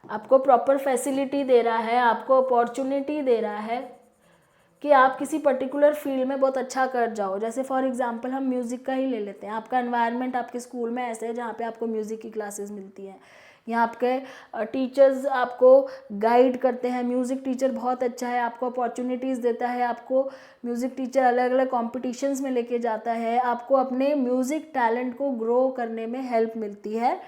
आपको प्रॉपर फैसिलिटी दे रहा है, आपको अपॉर्चुनिटी दे रहा है कि आप किसी पर्टिकुलर फील्ड में बहुत अच्छा कर जाओ। जैसे फॉर एग्जांपल हम म्यूज़िक का ही ले लेते हैं। आपका एनवायरनमेंट आपके स्कूल में ऐसे है जहाँ पे आपको म्यूज़िक की क्लासेस मिलती हैं, यहाँ आपके टीचर्स आपको गाइड करते हैं, म्यूज़िक टीचर बहुत अच्छा है, आपको अपॉर्चुनिटीज़ देता है, आपको म्यूज़िक टीचर अलग अलग कॉम्पिटिशन्स में लेके जाता है, आपको अपने म्यूज़िक टैलेंट को ग्रो करने में हेल्प मिलती है।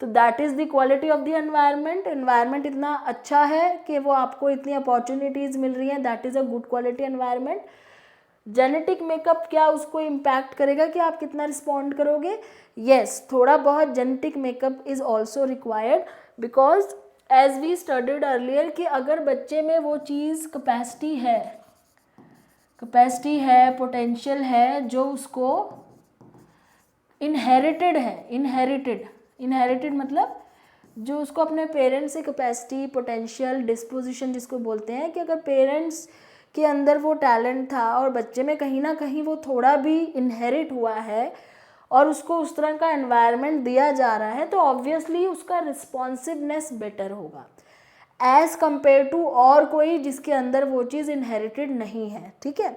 तो that is the quality of the environment. Environment इतना अच्छा है कि वो आपको इतनी अपॉर्चुनिटीज़ मिल रही हैं, that is a good quality environment. Genetic makeup क्या उसको इम्पैक्ट करेगा कि आप कितना रिस्पॉन्ड करोगे? येस, थोड़ा बहुत genetic makeup is also required because as we studied earlier कि अगर बच्चे में वो चीज़ कैपेसिटी है, पोटेंशियल है जो उसको इनहेरिटेड है, इनहेरिटेड मतलब जो उसको अपने पेरेंट्स से कैपेसिटी, पोटेंशियल, डिस्पोजिशन जिसको बोलते हैं, कि अगर पेरेंट्स के अंदर वो टैलेंट था और बच्चे में कहीं ना कहीं वो थोड़ा भी इनहेरिट हुआ है और उसको उस तरह का एनवायरनमेंट दिया जा रहा है तो ऑब्वियसली उसका रिस्पॉन्सिवनेस बेटर होगा एज़ कंपेयर टू और कोई जिसके अंदर वो चीज़ इनहेरिटेड नहीं है, ठीक है।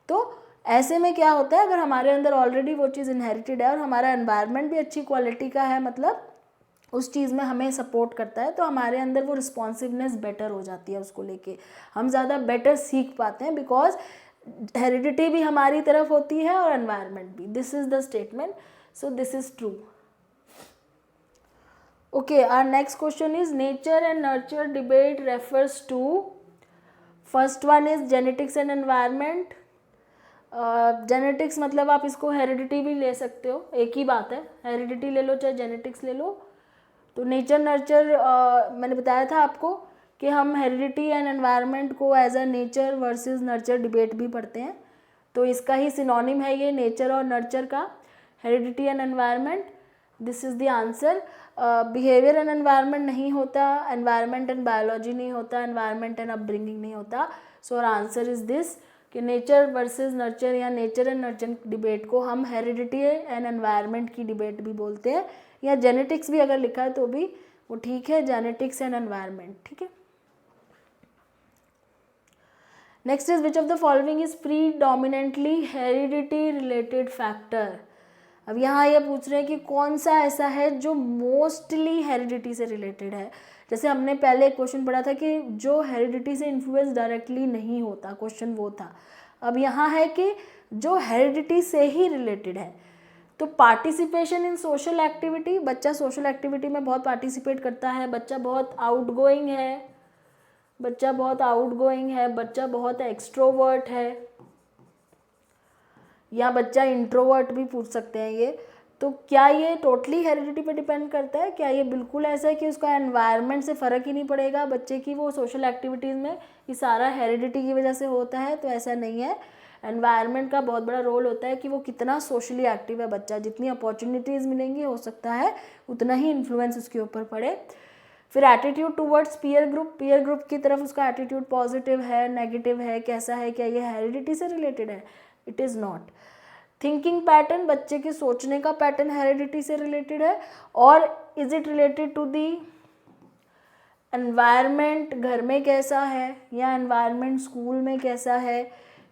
तो ऐसे में क्या होता है, अगर हमारे अंदर ऑलरेडी वो चीज़ इनहेरिटेड है और हमारा एनवायरनमेंट भी अच्छी क्वालिटी का है, मतलब उस चीज़ में हमें सपोर्ट करता है, तो हमारे अंदर वो रिस्पॉन्सिवनेस बेटर हो जाती है, उसको लेके हम ज़्यादा बेटर सीख पाते हैं बिकॉज हेरिडिटी भी हमारी तरफ होती है और एनवायरनमेंट भी। This is the statement, so this is true. Okay, our next question is nature and nurture debate refers to, first one is genetics and environment. Genetics मतलब आप इसको हेरिडिटी भी ले सकते हो, एक ही बात है, हेरिडिटी ले लो चाहे जेनेटिक्स ले लो। तो नेचर नर्चर मैंने बताया था आपको कि हम हेरिडिटी एंड एनवायरनमेंट को as a nature versus nurture debate भी पढ़ते हैं, तो इसका ही सिनोनिम है ये नेचर और नर्चर का, heredity and environment. This is the answer. Behaviour and environment नहीं होता, एनवायरनमेंट एंड बायोलॉजी नहीं होता, एनवायरनमेंट एंड अपब्रिंगिंग नहीं होता। So our answer is this कि नेचर वर्सेस नर्चर या नेचर एंड नर्चर डिबेट को हम हेरिडिटी एंड एनवायरनमेंट की डिबेट भी बोलते हैं, या जेनेटिक्स भी अगर लिखा है तो भी वो ठीक है, जेनेटिक्स एंड एनवायरनमेंट, ठीक है। Next is which of the following is predominantly heredity related factor. अब यहाँ ये पूछ रहे हैं कि कौन सा ऐसा है जो मोस्टली हेरिडिटी से रिलेटेड है। जैसे हमने पहले एक क्वेश्चन पढ़ा था कि जो हेरिडिटी से इन्फ्लुएंस डायरेक्टली नहीं होता, क्वेश्चन वो था। अब यहाँ है कि जो हेरिडिटी से ही रिलेटेड है। तो पार्टिसिपेशन इन सोशल एक्टिविटी, बच्चा सोशल एक्टिविटी में बहुत पार्टिसिपेट करता है, बच्चा बहुत आउटगोइंग है, बच्चा बहुत एक्सट्रोवर्ट है, या बच्चा इंट्रोवर्ट भी पूछ सकते हैं ये। तो क्या ये टोटली हेरिडिटी पे डिपेंड करता है? क्या ये बिल्कुल ऐसा है कि उसका एनवायरनमेंट से फ़र्क ही नहीं पड़ेगा बच्चे की वो सोशल एक्टिविटीज़ में, ये सारा हेरिडिटी की वजह से होता है? तो ऐसा नहीं है। एनवायरनमेंट का बहुत बड़ा रोल होता है कि वो कितना सोशली एक्टिव है बच्चा। जितनी अपॉर्चुनिटीज़ मिलेंगी हो सकता है उतना ही इन्फ्लुएंस उसके ऊपर पड़े। फिर एटीट्यूड टूवर्ड्स पीयर ग्रुप की तरफ उसका एटीट्यूड पॉजिटिव है, नेगेटिव है, कैसा है? क्या ये हेरिडिटी से रिलेटेड है? It is not. Thinking pattern, बच्चे के सोचने का पैटर्न हेरिडिटी से रिलेटेड है। और is it related to the environment, घर में कैसा है या एनवायरनमेंट स्कूल में कैसा है,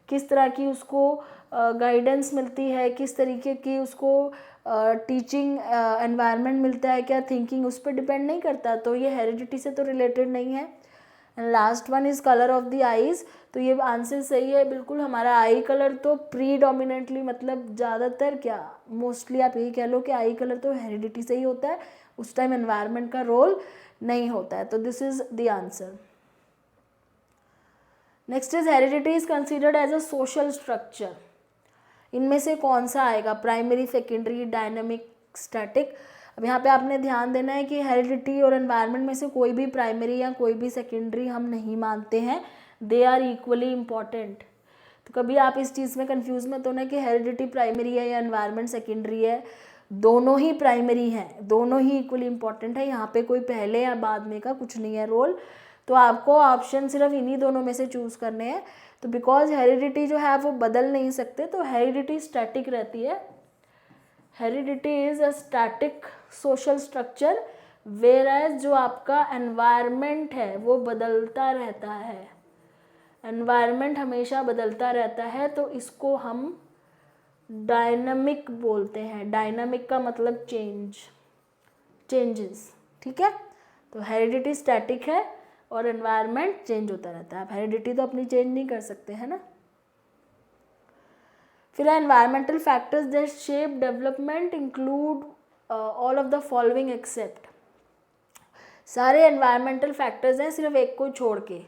किस तरह की उसको गाइडेंस मिलती है, किस तरीके की उसको टीचिंग एनवायरनमेंट मिलता है, क्या थिंकिंग उस पर डिपेंड नहीं करता? तो ये हेरिडिटी से तो रिलेटेड नहीं है। And last one is colour of the eyes. तो ये आंसर सही है बिल्कुल। हमारा आई कलर तो प्रीडोमिनेंटली, मतलब ज़्यादातर क्या, मोस्टली आप यही कह लो कि आई कलर तो हेरिडिटी से ही होता है, उस टाइम एनवायरनमेंट का रोल नहीं होता है। तो this is the answer. Next is heredity is considered as a social structure. इनमें से कौन सा आएगा? Primary, secondary, dynamic, static. अब यहाँ पे आपने ध्यान देना है कि हेरिडिटी और एनवायरनमेंट में से कोई भी प्राइमरी या कोई भी सेकेंडरी हम नहीं मानते हैं, दे आर इक्वली इम्पॉर्टेंट। तो कभी आप इस चीज़ में कंफ्यूज मत होना कि हेरिडिटी प्राइमरी है या एनवायरनमेंट सेकेंडरी है। दोनों ही प्राइमरी हैं, दोनों ही इक्वली इम्पॉर्टेंट है। यहाँ पे कोई पहले या बाद में का कुछ नहीं है रोल। तो आपको ऑप्शन सिर्फ इन्हीं दोनों में से चूज़ करने हैं। तो बिकॉज हेरिडिटी जो है वो बदल नहीं सकते, तो हेरिडिटी स्टैटिक रहती है। Heredity is a static social structure, whereas जो आपका एनवायरनमेंट है वो बदलता रहता है। एनवायरनमेंट हमेशा बदलता रहता है, तो इसको हम डायनामिक बोलते हैं। डायनामिक का मतलब चेंजेस, ठीक है। तो हेरिडिटी स्टैटिक है और एनवायरनमेंट चेंज होता रहता है। आप हेरिडिटी तो अपनी चेंज नहीं कर सकते, है ना। फिर environmental factors that shape development include all of the following except. सारे एनवायरमेंटल फैक्टर्स हैं सिर्फ एक को छोड़ के।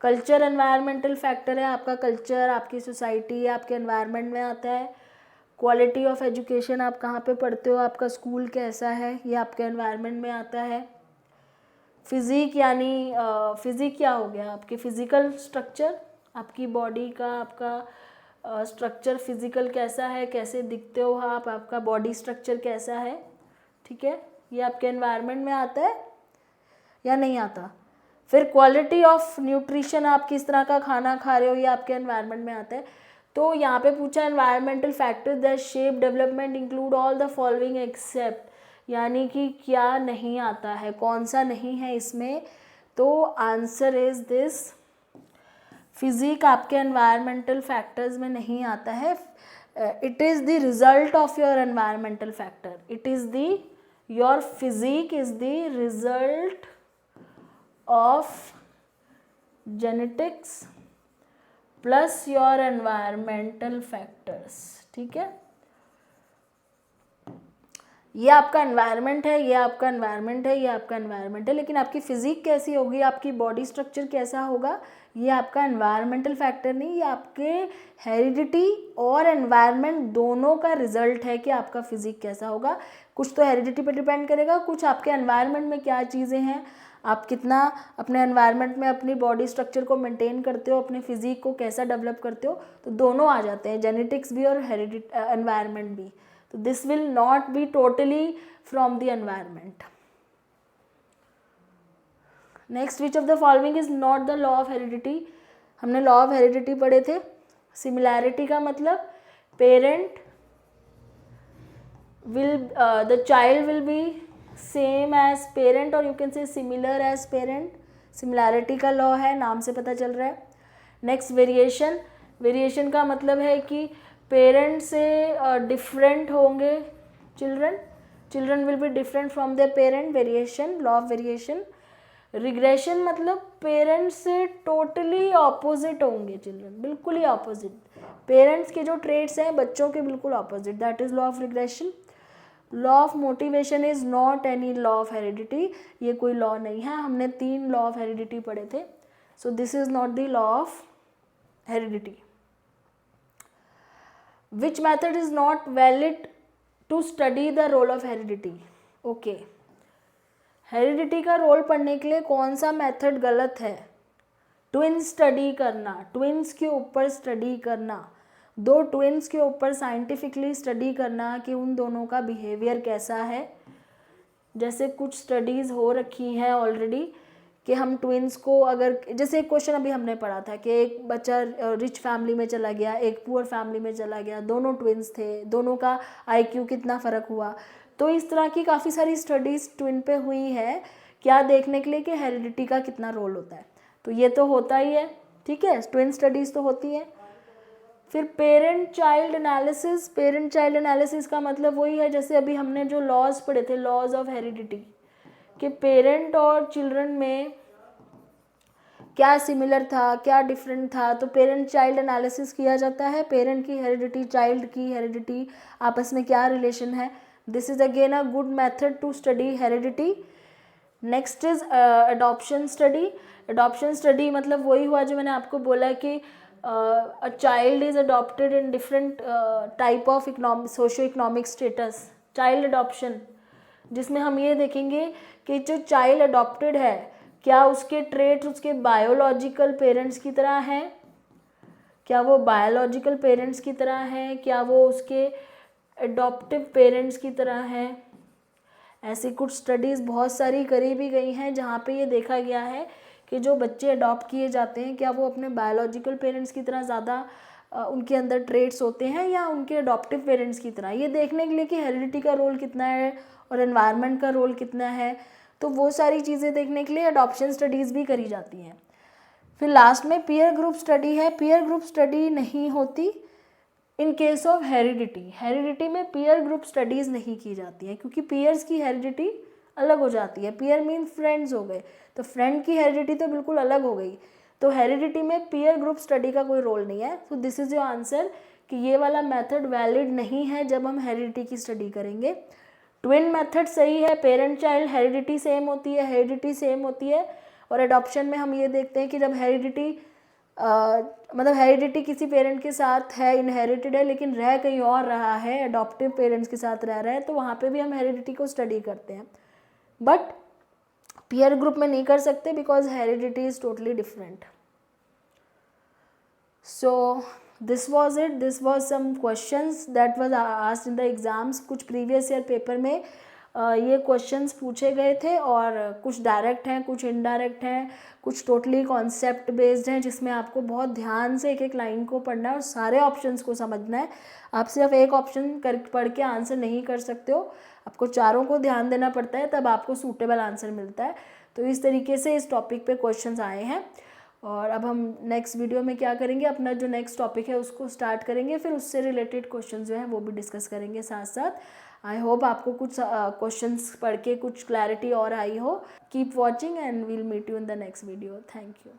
कल्चर एनवायरमेंटल फैक्टर है, आपका कल्चर, आपकी सोसाइटी, आपके एनवायरनमेंट में आता है। क्वालिटी ऑफ एजुकेशन, आप कहाँ पे पढ़ते हो, आपका स्कूल कैसा है, ये आपके एनवायरनमेंट में आता है। फिजिक, यानी फिजिक क्या हो गया, आपके फिजिकल स्ट्रक्चर, आपकी बॉडी का आपका स्ट्रक्चर फिजिकल कैसा है, कैसे दिखते हो आप, आपका बॉडी स्ट्रक्चर कैसा है, ठीक है, ये आपके एनवायरनमेंट में आता है या नहीं आता। फिर क्वालिटी ऑफ न्यूट्रिशन, आप किस तरह का खाना खा रहे हो, ये आपके एनवायरनमेंट में आता है। तो यहाँ पे पूछा environmental factors that shape development include all the following except, यानी कि क्या नहीं आता है, कौन सा नहीं है इसमें। तो आंसर इज दिस, फिजिक आपके एनवायरमेंटल फैक्टर्स में नहीं आता है। It is the result of your environmental factor, it is the your physique is the result of genetics plus your environmental factors, ठीक है। ये आपका एनवायरनमेंट है, ये आपका एनवायरनमेंट है, ये आपका एनवायरनमेंट है, लेकिन आपकी फिजिक कैसी होगी, आपकी बॉडी स्ट्रक्चर कैसा होगा, ये आपका एनवायरमेंटल फैक्टर नहीं, ये आपके हेरिडिटी और एनवायरनमेंट दोनों का रिजल्ट है कि आपका फिजिक कैसा होगा। कुछ तो हेरिडिटी पे डिपेंड करेगा, कुछ आपके एनवायरनमेंट में क्या चीज़ें हैं, आप कितना अपने एनवायरनमेंट में अपनी बॉडी स्ट्रक्चर को मेंटेन करते हो, अपने फिजिक को कैसा डेवलप करते हो, तो दोनों आ जाते हैं, जेनेटिक्स भी और एनवायरनमेंट भी। तो this will not be totally from the environment. Next, which of the following is not the law of heredity. हमने लॉ ऑफ हेरिडिटी पढ़े थे। सिमिलैरिटी का मतलब parent will the child will be same as parent और you can say similar as parent, similarity का law है, नाम से पता चल रहा है। नेक्स्ट, वेरिएशन, वेरिएशन का मतलब है कि पेरेंट से डिफरेंट होंगे children will be different from there parent, variation, law of variation. Regression मतलब पेरेंट्स से टोटली ऑपोजिट होंगे चिल्ड्रन, बिल्कुल ही ऑपोजिट, पेरेंट्स के जो ट्रेड्स हैं बच्चों के बिल्कुल opposite, that is law of regression. Law of motivation is not any law of heredity, ये कोई लॉ नहीं है, हमने 3 लॉ ऑफ हेरिडिटी पढ़े थे, so this is not the law of heredity. Which method is not valid to study the role of heredity. Okay, heredity का role पढ़ने के लिए कौन सा मेथड गलत है? ट्विन्स स्टडी करना, ट्विन्स के ऊपर स्टडी करना, दो ट्विन्स के ऊपर साइंटिफिकली स्टडी करना कि उन दोनों का बिहेवियर कैसा है। जैसे कुछ स्टडीज़ हो रखी हैं ऑलरेडी कि हम ट्विन्स को अगर, जैसे एक क्वेश्चन अभी हमने पढ़ा था कि एक बच्चा रिच फैमिली में चला गया, एक पुअर फैमिली में चला गया, दोनों ट्विन्स थे, दोनों का आईक्यू कितना फ़र्क हुआ। तो इस तरह की काफ़ी सारी स्टडीज़ ट्विन पे हुई है, क्या देखने के लिए कि हेरिडिटी का कितना रोल होता है। तो ये तो होता ही है, ठीक है, ट्विन स्टडीज़ तो होती है। फिर parent child analysis, parent child analysis का मतलब वही है जैसे अभी हमने जो लॉज पढ़े थे, लॉज ऑफ हेरिडिटी, कि पेरेंट और चिल्ड्रन में क्या सिमिलर था, क्या डिफरेंट था। तो पेरेंट चाइल्ड एनालिसिस किया जाता है, पेरेंट की हेरिडिटी, चाइल्ड की हेरिडिटी, आपस में क्या रिलेशन है। This is again a good method to study heredity. Next is adoption study. Adoption study मतलब वही हुआ जो मैंने आपको बोला कि a child is adopted in different type of socio-economic status, child adoption, जिसमें हम ये देखेंगे कि जो चाइल्ड अडॉप्टेड है क्या उसके ट्रेट्स उसके बायोलॉजिकल पेरेंट्स की तरह हैं, क्या वो बायोलॉजिकल पेरेंट्स की तरह हैं, क्या वो उसके अडॉप्टिव पेरेंट्स की तरह हैं। ऐसी कुछ स्टडीज़ बहुत सारी करी भी गई हैं जहाँ पे ये देखा गया है कि जो बच्चे अडॉप्ट किए जाते हैं क्या वो अपने बायोलॉजिकल पेरेंट्स की तरह ज़्यादा उनके अंदर ट्रेट्स होते हैं या उनके अडॉप्टिव पेरेंट्स की तरह। ये देखने के लिए कि हेरिडिटी का रोल कितना है और एनवायरनमेंट का रोल कितना है, तो वो सारी चीज़ें देखने के लिए अडॉप्शन स्टडीज़ भी करी जाती हैं। फिर लास्ट में पीयर ग्रुप स्टडी है। पीयर ग्रुप स्टडी नहीं होती in case of heredity. Heredity में पीयर ग्रुप स्टडीज़ नहीं की जाती हैं क्योंकि पीयर्स की हेरिडिटी अलग हो जाती है। पीयर मीन फ्रेंड्स हो गए, तो फ्रेंड की हेरिडिटी तो बिल्कुल अलग हो गई। तो हेरिडिटी में पीयर ग्रुप स्टडी का कोई रोल नहीं है। तो दिस इज़ योर आंसर कि ये वाला मेथड वैलिड नहीं है जब हम हेरिडिटी की स्टडी करेंगे। ट्विन मेथड सही है, पेरेंट चाइल्ड हेरिडिटी सेम होती है, हेरिडिटी सेम होती है। और एडॉप्शन में हम ये देखते हैं कि जब हेरिडिटी मतलब हेरिडिटी किसी पेरेंट के साथ है, इनहेरिटेड है, लेकिन रह कहीं और रहा है, अडॉप्टिव पेरेंट्स के साथ रह रहा है, तो वहाँ पे भी हम हेरिडिटी को स्टडी करते हैं। बट पीयर ग्रुप में नहीं कर सकते because heredity is totally different. So this was it, this was some questions that was asked in the exams. कुछ प्रीवियस ईयर पेपर में ये क्वेश्चंस पूछे गए थे और कुछ डायरेक्ट हैं, कुछ इनडायरेक्ट हैं, कुछ टोटली कॉन्सेप्ट बेस्ड हैं जिसमें आपको बहुत ध्यान से एक एक लाइन को पढ़ना है और सारे ऑप्शंस को समझना है। आप सिर्फ एक ऑप्शन पढ़ के आंसर नहीं कर सकते हो, आपको चारों को ध्यान देना पड़ता है, तब आपको सूटेबल आंसर मिलता है। तो इस तरीके से इस टॉपिक पे क्वेश्चंस आए हैं। और अब हम नेक्स्ट वीडियो में क्या करेंगे, अपना जो नेक्स्ट टॉपिक है उसको स्टार्ट करेंगे, फिर उससे रिलेटेड क्वेश्चन जो हैं वो भी डिस्कस करेंगे साथ साथ। आई होप आपको कुछ क्वेश्चंस पढ़ के कुछ क्लैरिटी और आई हो। Keep watching and we'll meet you in the next video. Thank you.